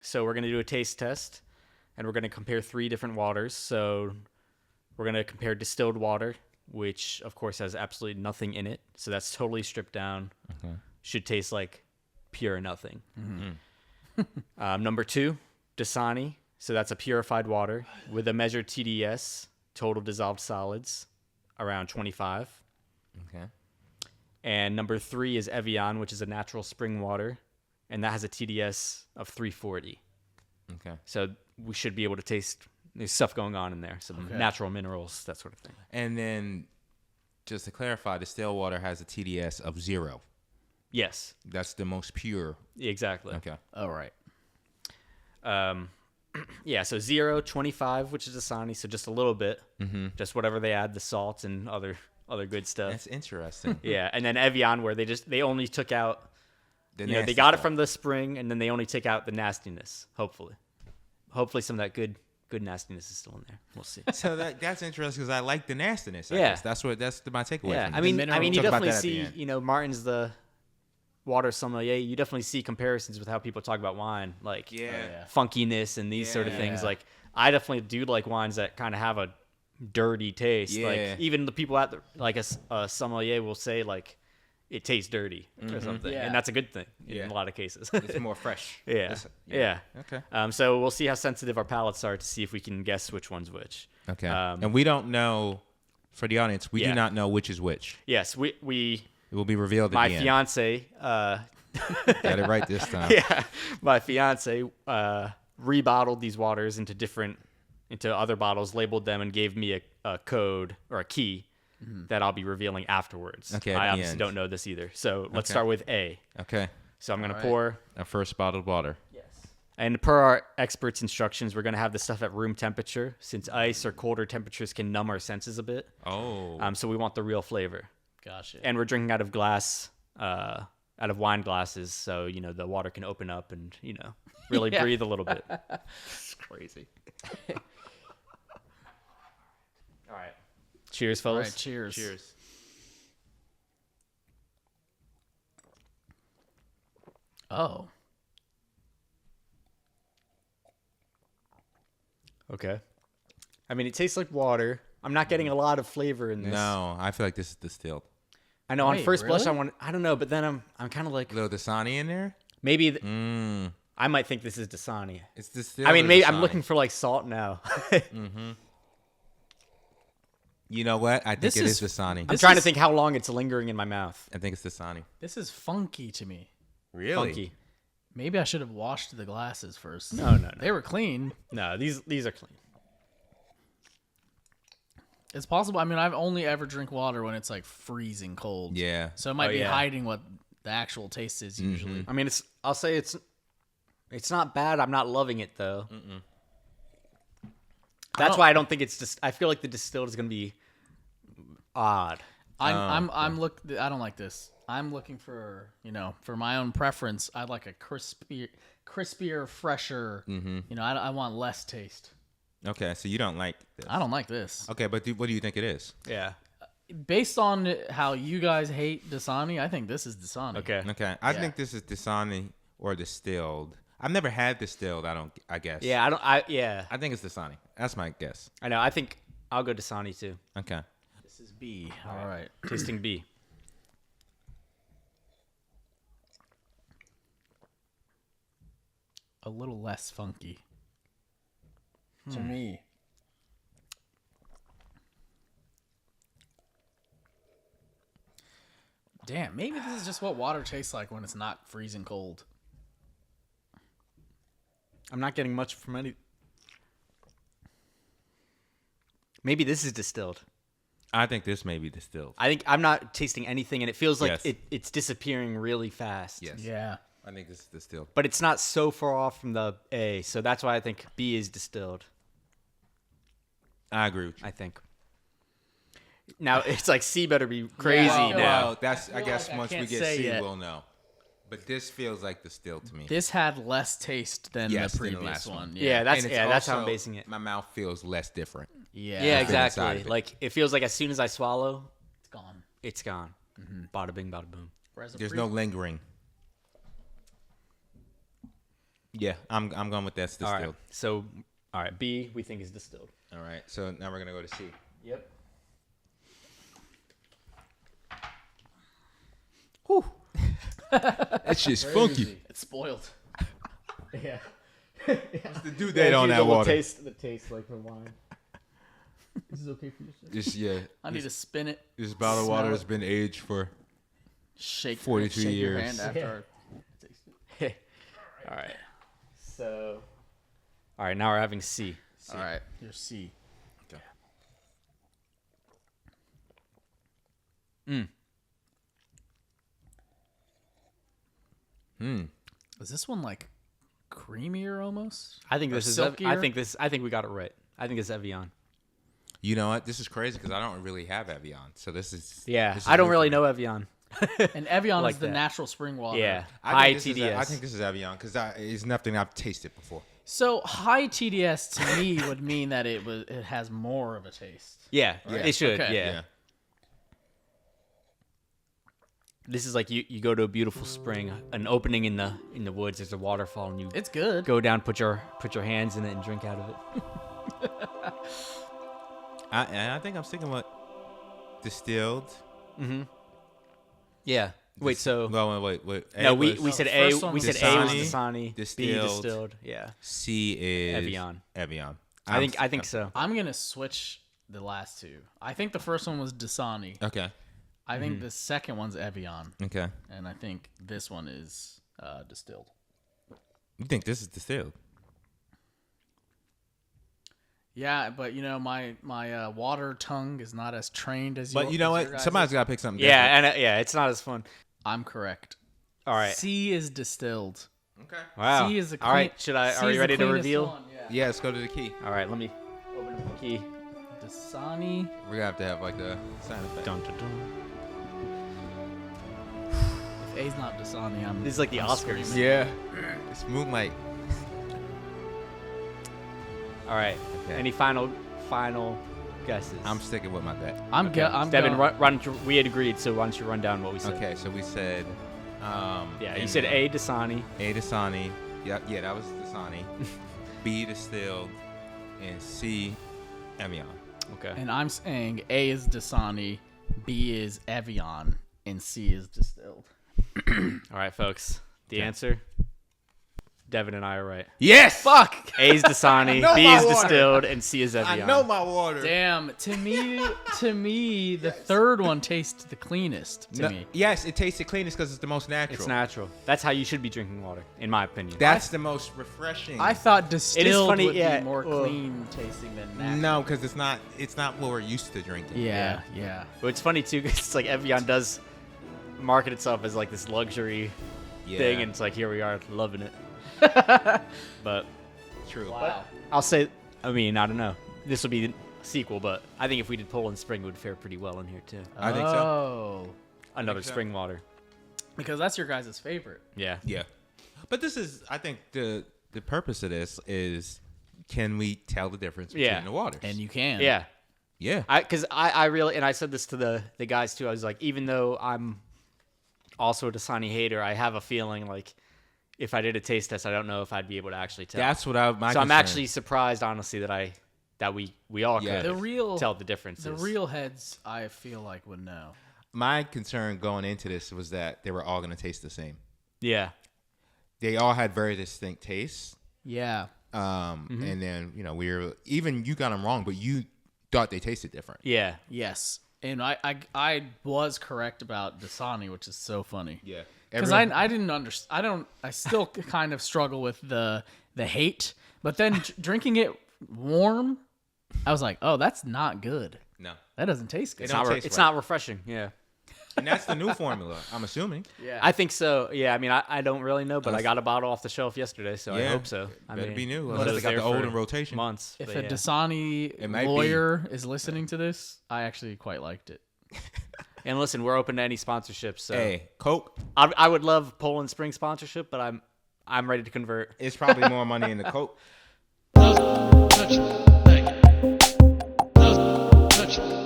So we're going to do a taste test, and we're going to compare 3 different waters. So we're going to compare distilled water, which, of course, has absolutely nothing in it. So that's totally stripped down. Okay. Should taste like pure nothing. Number 2, Dasani. So that's a purified water with a measured TDS, total dissolved solids, around 25. Okay. And number 3 is Evian, which is a natural spring water, and that has a TDS of 340. Okay. So we should be able to taste, there's stuff going on in there, some natural minerals, that sort of thing. And then, just to clarify, distilled water has a TDS of 0. Yes, That's the most pure. exactly. Okay. All right. Yeah, so 0, 25, which is Dasani, so just a little bit, just whatever they add, the salt and other good stuff. That's interesting. Yeah, and then Evian, where they only took out, The they nasty got it stuff. from the spring, and then they only take out the nastiness. Hopefully some of that good nastiness is still in there. We'll see. So that's interesting because I like the nastiness. I Yeah. guess. That's my takeaway. Yeah, from I it. mean, mineral- you Talk about definitely that at the see, end. Martin's the water sommelier. You definitely see comparisons with how people talk about wine, like Yeah. funkiness and these sort of things. Yeah. Like, I definitely do like wines that kind of have a dirty taste. Yeah. Like, even the people at a sommelier will say like it tastes dirty or something, Yeah. and that's a good thing Yeah. in a lot of cases. It's more fresh. Yeah. Yeah. Okay. So we'll see how sensitive our palates are to see if we can guess which one's which. Okay. Um, And we don't know, for the audience, we Yeah. do not know which is which. Yes, we It will be revealed my at the end. fiance, Got it right this time. yeah, my fiance rebottled these waters into other bottles, labeled them, and gave me a code or a key that I'll be revealing afterwards. Okay, at I the obviously end. don't know this either. So let's Okay. start with A. Okay. So I'm going All to right. pour. Our first bottled water. And per our experts' instructions, we're going to have this stuff at room temperature, since ice or colder temperatures can numb our senses a bit. Oh. So we want the real flavor. Gotcha. And we're drinking out of glass, out of wine glasses, so the water can open up and really Yeah. breathe a little bit. It's crazy. All right. Cheers, All fellas. right. Cheers. Cheers. Oh. Okay. I mean, it tastes like water. I'm not getting a lot of flavor in this. No, I feel like this is distilled. I know on Wait, first blush really? I don't know, but then I'm kind of like A little Dasani in there? maybe Mmm. I might think this is Dasani. It's distilled. I mean, or maybe I'm Dasani? looking for like salt now. You know what? I think This it is is- Dasani. I'm This trying to is- think how long it's lingering in my mouth. I think it's Dasani. This is funky to me. Really? Funky. Maybe I should have washed the glasses first. No. They were clean. No, these are clean. It's possible. I mean, I've only ever drink water when it's like freezing cold. Yeah. So it might Oh, be yeah. hiding what the actual taste is usually. I mean, I'll say it's not bad. I'm not loving it though. That's why I don't think it's just. I feel like the distilled is gonna be odd. I don't like this. I'm looking for, for my own preference. I'd like a crispier, fresher. I want less taste. Okay, so you don't like this. I don't like this. Okay, but what do you think it is? Yeah. Based on how you guys hate Dasani, I think this is Dasani. Okay. Okay, I Yeah. think this is Dasani or distilled. I've never had distilled. I guess. Yeah. I think it's Dasani. That's my guess. I know. I think I'll go Dasani too. Okay. This is B. All right. Tasting B. A little less funky. To me. Damn, maybe this is just what water tastes like when it's not freezing cold. I'm not getting much from any. Maybe this is distilled. I think this may be distilled. I think I'm not tasting anything, and it feels like Yes. it's disappearing really fast. Yes. Yeah. I think this is distilled. But it's not so far off from the A, so that's why I think B is distilled. I agree with you. I think. Now it's like C better be crazy Well, now. Well, that's. I feel guess like I once we can't get say C, yet. we'll know. But this feels like distilled to me. This had less taste than Yes, the than the previous last one. one. Yeah, that's And it's that's how I'm also- basing it. My mouth feels less different. Yeah. Yeah, inside exactly. of it. Like it feels like as soon as I swallow, It's gone. it's gone. Bada bing, bada boom. Whereas the There's no lingering. Yeah, I'm going with that's All distilled. right. So, all right. B we think is distilled. All right. So now we're gonna go to C. Yep. Whew. That shit's funky. It's spoiled. Yeah. What's the due date on that water? The taste like the wine. This is okay for you. Just I need to spin it. This bottle of Smell water it. has been aged for Shake 42 shake your years. hand after. All right. So. All right. Now we're having C. All right, your C. Okay. Is this one like creamier almost? I think Or this is. silkier? I think we got it right. I think it's Evian. You know what? This is crazy because I don't really have Evian. So this is. Yeah. this is I don't new really for me. know Evian. And Evian Like is the that. natural spring water. Yeah. I High think this TDS. I think this is Evian because it's nothing I've tasted before. So high TDS to me would mean that it has more of a taste. Yeah. It should. Okay. Yeah. This is like you go to a beautiful spring, an opening in the woods. There's a waterfall, and you It's good. go down, put your hands in it, and drink out of it. I think I'm sticking with distilled. Yeah. Wait. So No, wait. A no, we was- said the A. first one We was said A was Dasani, Dasani. B distilled. distilled. Yeah. C is Evian. Evian. I think so. I'm gonna switch the last two. I think the first one was Dasani. Okay. I think the second one's Evian, Okay. and I think this one is distilled. You think this is distilled? Yeah, but you know my water tongue is not as trained as. But you know as your what? guys' Somebody's is. got to pick something. Yeah, and it's not as fun. I'm correct. All right. C is distilled. different. Okay. Wow. C is the All right. clean- Are C you is the ready to cleanest reveal? one, yeah. Yeah, let's go to the key. All right. Let me open up the key. Dasani. We're gonna have to have like the sound effect. Dun, dun, dun. If A's not Dasani, I'm. This is like the I'm Oscars. screaming. Yeah. It's Moonlight. All right. Okay. Any final guesses? I'm sticking with my bet. I'm Devin, going. run. We had agreed, so why don't you run down what we said? Okay, so we said. Yeah, you and said A Dasani. A Dasani. Yeah, that was Dasani. B distilled, and C Evian. Okay. And I'm saying A is Dasani, B is Evian, and C is distilled. All right, folks. The Okay. answer. Devin and I are right. Yes. Fuck! A is Dasani, know B my is water. distilled, and C is Evian. I know my water. Damn. To me, the third one tastes the cleanest. To me. Yes, it tastes the cleanest because it's the most natural. It's natural. That's how you should be drinking water, in my opinion. That's the most refreshing. I thought distilled funny, would yeah, be more well- clean tasting than natural. no, because it's not what we're used to drinking. Yeah. But it's funny too, 'cause it's like Evian does market itself as like this luxury thing, and it's like here we are loving it. But True. Wow. I'll say, I mean, I don't know. This will be the sequel, but I think if we did Poland Spring, it would fare pretty well in here too. I think so. Oh. Another think so. spring water. Because that's your guys' favorite. Yeah. Yeah. But this is, I think, the purpose of this is, can we tell the difference between Yeah. the waters? And you can. Yeah. yeah. Because I really, and I said this to the guys too, I was like, even though I'm also a Dasani hater, I have a feeling like if I did a taste test, I don't know if I'd be able to actually tell. That's what my so I'm concern. actually surprised, honestly, that we all Yeah. could tell the differences. The real heads, I feel like, would know. My concern going into this was that they were all going to taste the same. Yeah. They all had very distinct tastes. Yeah. And then, you got them wrong, but you thought they tasted different. Yeah. Yes. And I was correct about Dasani, which is so funny. Yeah. Because I didn't understand. I still kind of struggle with the hate. But then drinking it warm, I was like, oh, that's not good. No. That doesn't taste good. It don't taste It's right. not refreshing. Yeah. And that's the new formula, I'm assuming. Yeah. I think so. Yeah. I mean, I don't really know, but I got a bottle off the shelf yesterday, so I Yeah. hope so. I Better mean, be new, it unless was they got there the old for in rotation. months. If but a yeah. Dasani It might be. lawyer is listening to this, I actually quite liked it. And listen, we're open to any sponsorships. So Hey, Coke, I would love Poland Spring sponsorship, but I'm ready to convert. it's probably more money in the Coke. Touch, touch,